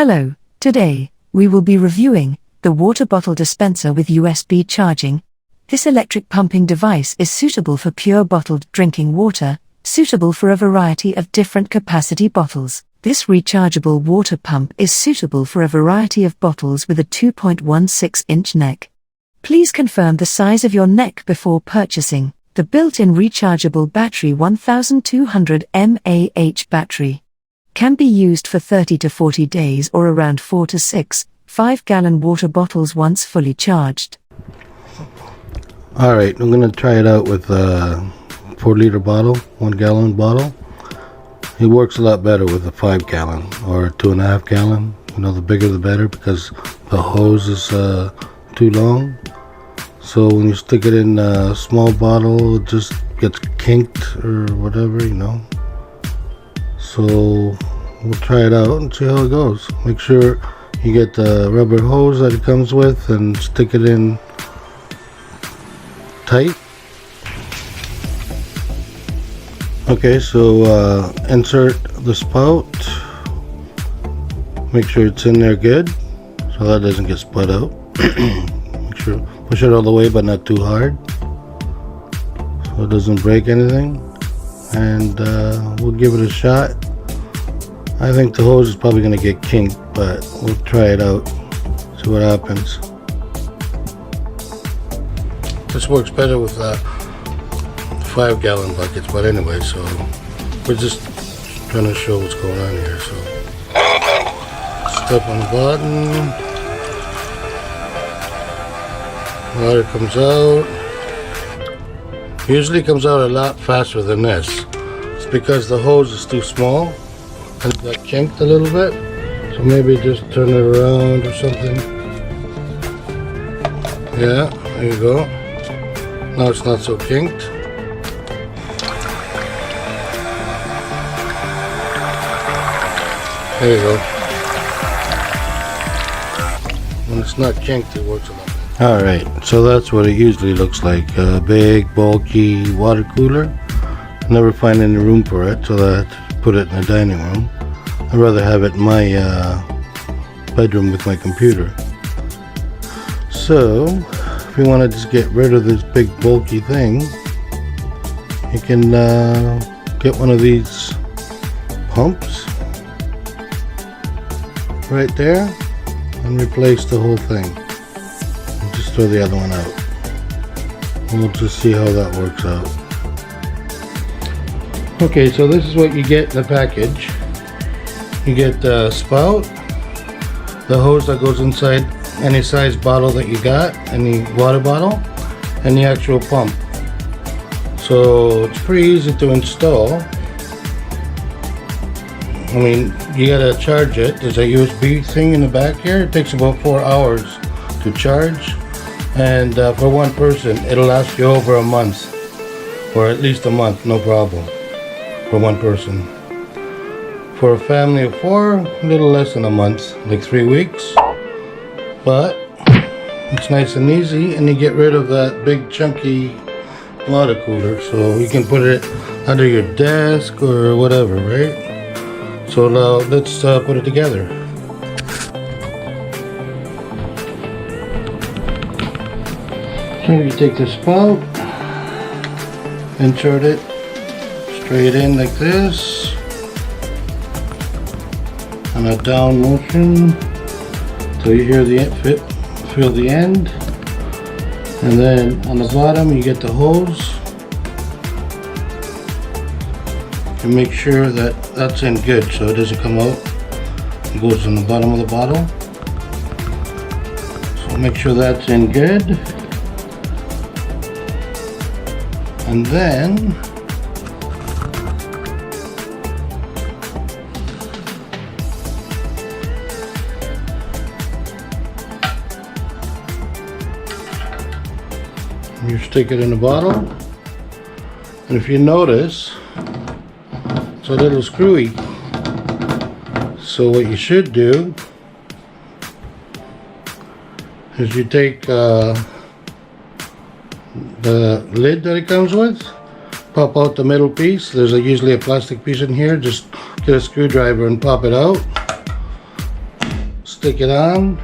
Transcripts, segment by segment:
Hello, today, we will be reviewing the water bottle dispenser with USB charging. This electric pumping device is suitable for pure bottled drinking water, suitable for a variety of different capacity bottles. This rechargeable water pump is suitable for a variety of bottles with a 2.16-inch neck. Please confirm the size of your neck before purchasing. The built-in rechargeable battery 1200 mAh battery can be used for 30 to 40 days or around 4 to 6 5-gallon water bottles once fully charged. Alright, I'm going to try it out with a 4-liter bottle, 1-gallon bottle. It works a lot better with a 5-gallon or 2.5-gallon. You know, the bigger the better because the hose is too long. So when you stick it in a small bottle, it just gets kinked or whatever, you know. So we'll try it out and see how it goes. Make sure you get the rubber hose that it comes with and stick it in tight. Okay, so insert the spout. Make sure it's in there good so that doesn't get split out. Make sure push it all the way but not too hard so it doesn't break anything, and we'll give it a shot. I think the hose is probably going to get kinked, but we'll try it out, see what happens. This works better with 5-gallon buckets, but anyway, so we're just trying to show what's going on here. So step on the button, water comes out. Usually comes out a lot faster than this. It's because the hose is too small and it got kinked a little bit, so maybe just turn it around or something. Yeah, there you go. Now it's not so kinked. There you go. When it's not kinked, it works a lot better. Alright, so that's what it usually looks like. A big, bulky water cooler. Never find any room for it, so I had to put it in the dining room. I'd rather have it in my bedroom with my computer. So, if you want to just get rid of this big bulky thing, you can get one of these pumps right there and replace the whole thing. And just throw the other one out. And we'll just see how that works out. Okay, so this is what you get in the package. You get the spout, the hose that goes inside any size bottle that you got, any water bottle, and the actual pump. So it's pretty easy to install. I mean, you gotta charge it. There's a USB thing in the back here. It takes about 4 hours to charge, and for one person it'll last you over a month, or at least a month, no problem, for one person. For a family of 4, a little less than a month, like 3 weeks. But it's nice and easy, and you get rid of that big chunky water cooler, so you can put it under your desk or whatever, right? So now let's put it together. So you take the spout, insert it straight in like this, on a down motion till you hear the feel the end, and then on the bottom you get the hose. And make sure that that's in good so it doesn't come out. It goes on the bottom of the bottle. So make sure that's in good. And then you stick it in the bottle. And if you notice, it's a little screwy. So what you should do is you take the lid that it comes with, pop out the middle piece. There's usually a plastic piece in here. Just get a screwdriver and pop it out. stick it on.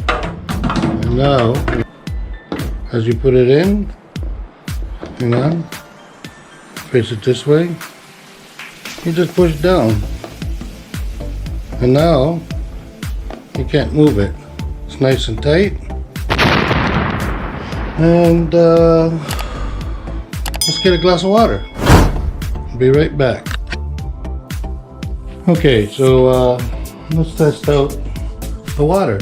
And now, as you put it in, hang on, face it this way, you just push down. And now, you can't move it. It's nice and tight. And let's get a glass of water. I'll be right back. Okay, so let's test out the water.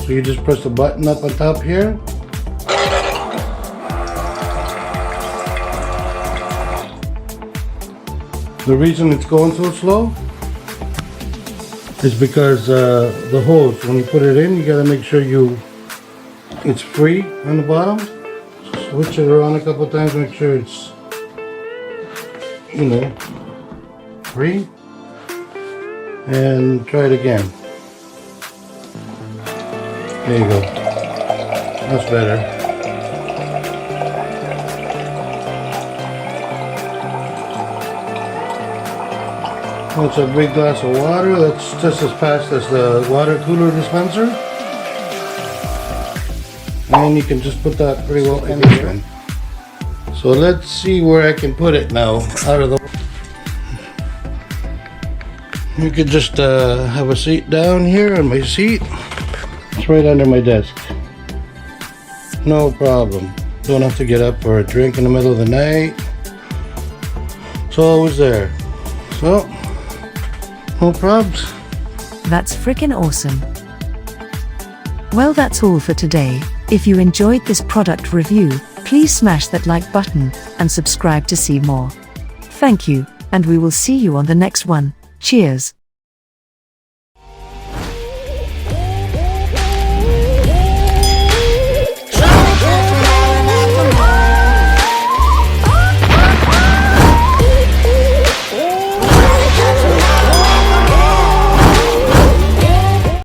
So you just press the button up on top here. The reason it's going so slow is because the hose, when you put it in, you gotta make sure it's free on the bottom. Switch it around a couple of times, make sure it's, free. And try it again. There you go. That's better. That's a big glass of water. That's just as fast as the water cooler dispenser. And you can just put that pretty well anywhere. So let's see where I can put it now out of the. You could just have a seat down here on my seat. It's right under my desk. No problem. Don't have to get up for a drink in the middle of the night. It's always there. So, no probs. That's frickin' awesome. Well, that's all for today. If you enjoyed this product review, please smash that like button and subscribe to see more. Thank you, and we will see you on the next one. Cheers.